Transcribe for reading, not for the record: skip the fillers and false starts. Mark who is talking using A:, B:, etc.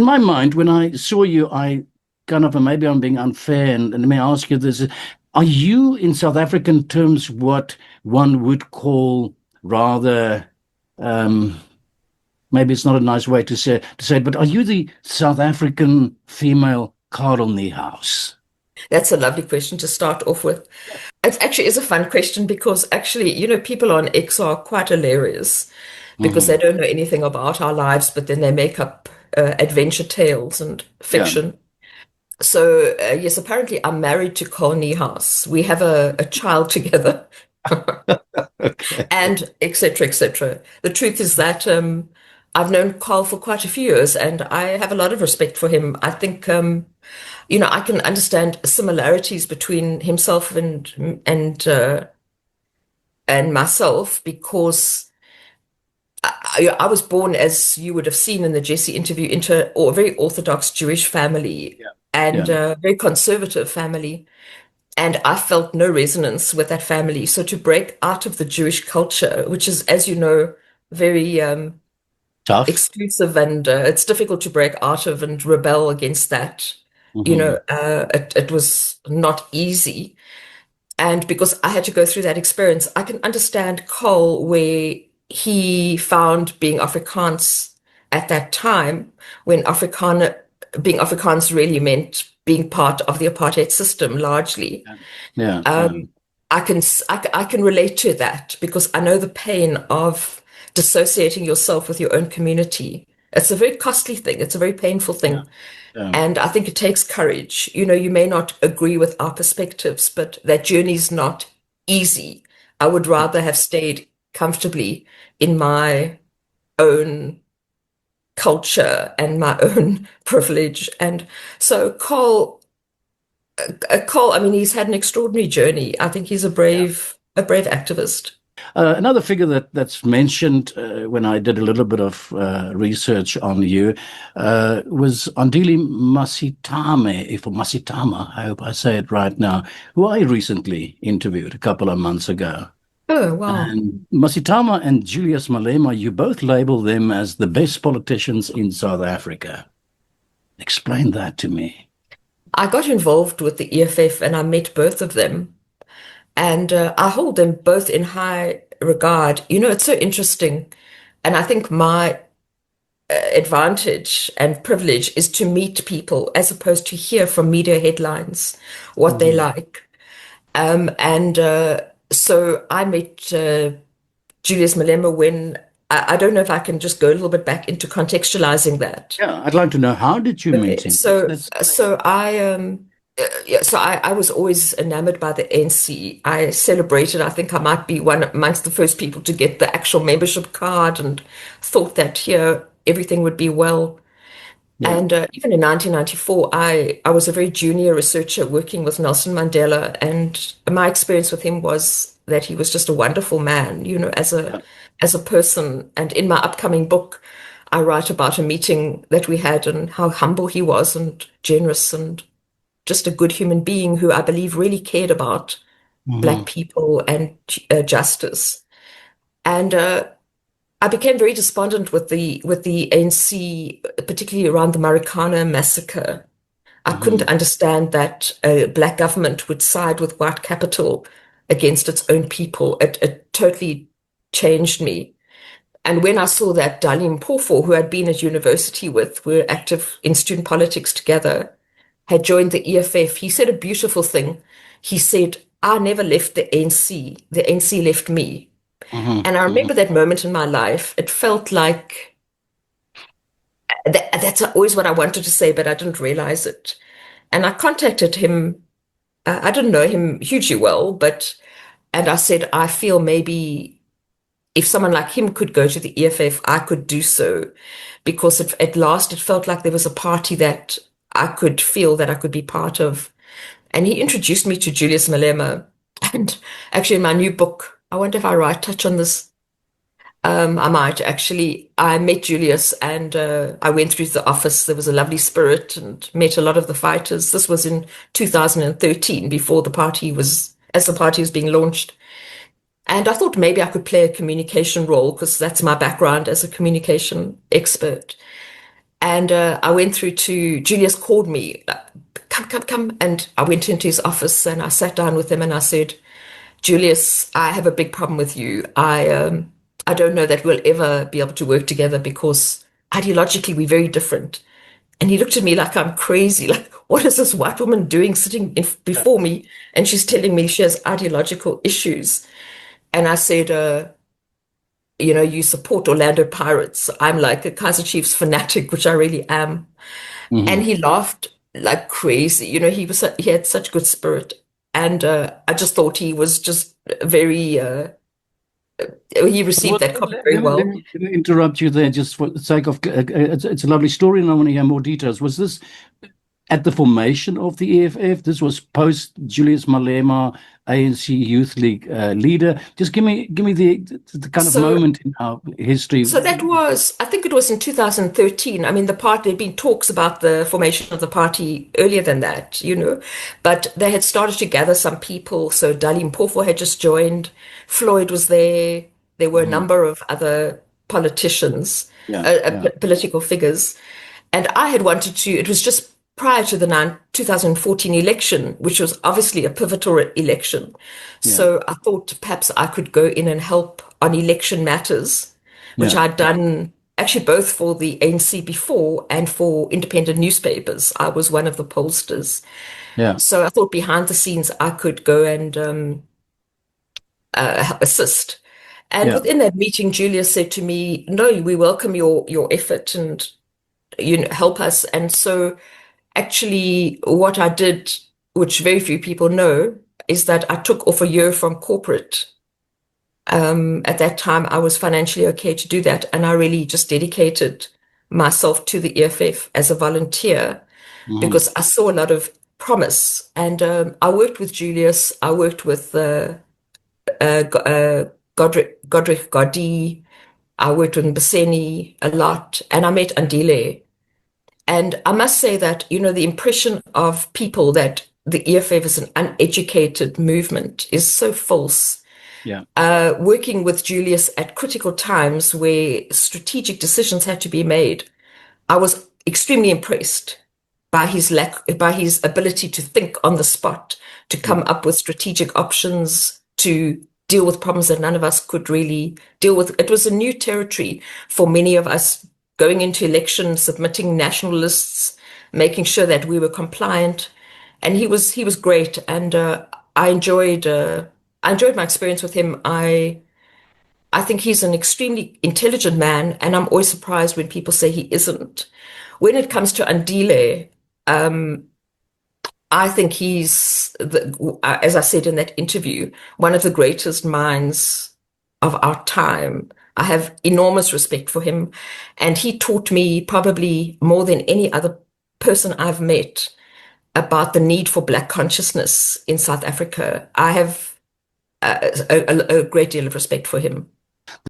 A: in my mind, when I saw you, I kind of, and maybe I'm being unfair, and let me ask you this. Are you, in South African terms, what one would call rather, um, maybe it's not a nice way to say it, but are you the South African female Karel Niehaus?
B: That's a lovely question to start off with. It actually is a fun question because actually, people on X are quite hilarious because
A: Hmm.
B: they don't know anything about our lives, but then they make up adventure tales and
A: Yeah.
B: fiction. So, yes, apparently I'm married to Cole Niehaus. We have a child together
A: Okay.
B: and et cetera, et cetera. The truth is that I've known Carl for quite a few years and I have a lot of respect for him. I think I can understand similarities between himself and myself because I was born, as you would have seen in the Jesse interview, into a very Orthodox Jewish family
A: Yeah.
B: and
A: Yeah.
B: a very conservative family. And I felt no resonance with that family. So to break out of the Jewish culture, which is, as you know, very
A: Tough.
B: exclusive and it's difficult to break out of and rebel against that.
A: Hmm.
B: It was not easy. And because I had to go through that experience, I can understand Cole where he found being Afrikaans at that time when being Afrikaans really meant being part of the apartheid system largely.
A: Yeah. Yeah. Yeah.
B: Um, I can relate to that because I know the pain of dissociating yourself with your own community. It's a very costly thing. It's a very painful
A: Yeah.
B: thing.
A: Yeah.
B: And I think it takes courage. You may not agree with our perspectives, but that journey's not easy. I would rather have stayed comfortably in my own culture and my own privilege. And so Cole, I mean, he's had an extraordinary journey. I think he's
A: Yeah.
B: a brave activist.
A: Another figure that's mentioned when I did a little bit of research on you was Andile Masitame, if Masitama, I hope I say it right now, who I recently interviewed a couple of months ago.
B: Oh, wow.
A: And Masitama and Julius Malema, you both label them as the best politicians in South Africa. Explain that to me.
B: I got involved with the EFF and I met both of them. And I hold them both in high regard. It's so interesting. And I think my advantage and privilege is to meet people as opposed to hear from media headlines what they
A: Mhm.
B: like. And so I met Julius Malema when I don't know if I can just go a little bit back into contextualizing that.
A: Yeah, I'd like to know, how did you meet
B: Okay,
A: him?
B: so
A: That's
B: so I yeah, so I was always enamored by the ANC. I celebrated. I think I might be one amongst the first people to get the actual membership card, and thought that here everything would be well.
A: yeah.
B: And even in 1994, I was a very junior researcher working with Nelson Mandela, and my experience with him was that he was just a wonderful man,
A: Yeah.
B: as a person. And in my upcoming book, I write about a meeting that we had and how humble he was and generous and just a good human being who I believe really cared about
A: Hmm.
B: Black people and justice. And I became very despondent with the ANC, particularly around the Marikana massacre. I couldn't
A: Hmm.
B: understand that a Black government would side with white capital against its own people. It totally changed me. And when I saw that Dalim Mpofu, who I'd been at university with, we were active in student politics together, had joined the EFF, he said a beautiful thing. He said, I never left the ANC. The ANC left me.
A: Hmm.
B: And I
A: Hmm.
B: remember that moment in my life. It felt like that's always what I wanted to say, but I didn't realize it. And I contacted him. I didn't know him hugely well, and I said, I feel maybe if someone like him could go to the EFF, I could do so because at last it felt like there was a party that I could feel that I could be part of. And he introduced me to Julius Malema. And actually, in my new book, I wonder if I write touch on this. I might actually. I met Julius and I went through the office. There was a lovely spirit and met a lot of the fighters. This was in 2013, before as the party was being launched. And I thought maybe I could play a communication role because that's my background as a communication expert. And I went through to Julius called me, like, come, come, come. And I went into his office and I sat down with him and I said, Julius, I have a big problem with you. I don't know that we'll ever be able to work together because ideologically we're very different. And he looked at me like I'm crazy. Like, what is this white woman doing sitting before me? And she's telling me she has ideological issues. And I said, you support Orlando Pirates. I'm like a Kaizer Chiefs fanatic, which I really am. And
A: Hmm.
B: he laughed like crazy. He had such good spirit. And I just thought he was just very, he received that comment very well.
A: Let me interrupt you there just for the sake of it's a lovely story and I want to hear more details. Was this at the formation of the EFF? This was post Julius Malema, ANC Youth League leader. Just give me the kind of
B: So
A: moment in our history.
B: So that was, I think it was in 2013. I mean, the party, there'd been talks about the formation of the party earlier than that, but they had started to gather some people. So Dali Mpofu had just joined, Floyd was there. There were a
A: Mhm.
B: number of other politicians,
A: Yeah, yeah,
B: political figures. And I had wanted to, it was just prior to the 2014 election, which was obviously a pivotal election.
A: yeah,
B: So I thought perhaps I could go in and help on election matters, which
A: yeah,
B: I'd done actually both for the ANC before and for independent newspapers. I was one of the pollsters.
A: yeah,
B: So I thought behind the scenes I could go and assist. And
A: yeah.
B: within that meeting, Julia said to me, "No, we welcome your effort and help us." And so actually, what I did, which very few people know, is that I took off a year from corporate. At that time, I was financially okay to do that. And I really just dedicated myself to the EFF as a volunteer
A: Hmm.
B: because I saw a lot of promise. And I worked with Julius, I worked with Godric Godi, I worked with Mbaseni a lot, and I met Andile. And I must say that, the impression of people that the EFF is an uneducated movement is so false.
A: Yeah,
B: Working with Julius at critical times where strategic decisions had to be made, I was extremely impressed by his ability to think on the spot, to
A: yeah.
B: come up with strategic options, to deal with problems that none of us could really deal with. It was a new territory for many of us going into elections, submitting national lists, making sure that we were compliant. And he was great, and I enjoyed my experience with him. I think he's an extremely intelligent man, and I'm always surprised when people say he isn't. When it comes to Andile, I think as I said in that interview, one of the greatest minds of our time. I have enormous respect for him, and he taught me probably more than any other person I've met about the need for Black consciousness in South Africa. I have a great deal of respect for him.